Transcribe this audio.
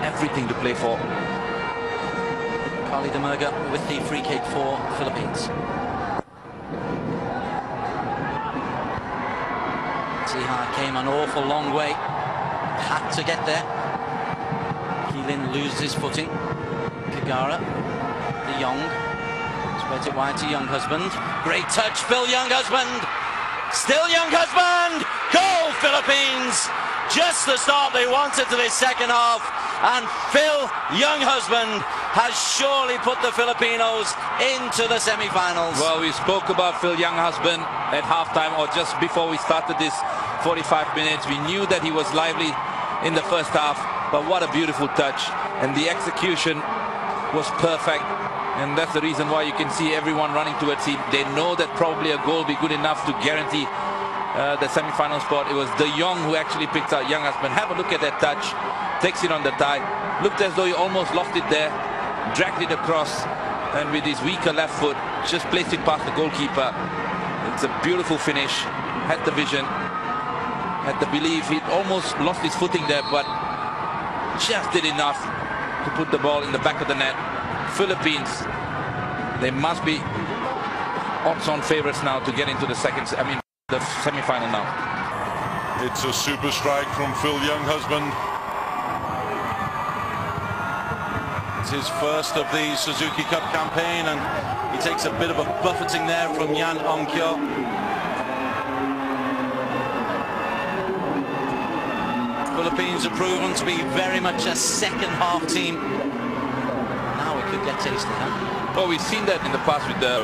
everything to play for. Carly Demerga with the free kick for Philippines. Siha came an awful long way. Had to get there. Keelan loses footing. Kagara, De Jong. Spreads it wide to Younghusband. Great touch, Phil Younghusband. Still Younghusband. Goal, Philippines. Just the start they wanted to this second half. And Phil Younghusband has surely put the Filipinos into the semi-finals. Well, we spoke about Phil Younghusband at halftime, or just before we started this 45 minutes. We knew that he was lively in the first half, but what a beautiful touch. And the execution was perfect. And that's the reason why you can see everyone running towards him. They know that probably a goal will be good enough to guarantee the semi-final spot. It was De Jong who actually picked out Younghusband. Have a look at that touch. Takes it on the thigh. Looked as though he almost lost it there. Dragged it across. And with his weaker left foot, just placed it past the goalkeeper. It's a beautiful finish. Had the vision. Had the belief. He almost lost his footing there, but just did enough to put the ball in the back of the net. Philippines, they must be odds-on favorites now to get into the the semi-final now. It's a super strike from Phil Younghusband. It's his first of the Suzuki Cup campaign, and he takes a bit of a buffeting there from Yan Ong-kyo. Philippines are proven to be very much a second-half team. Now we could get tasty, huh? Well, we've seen that in the past with the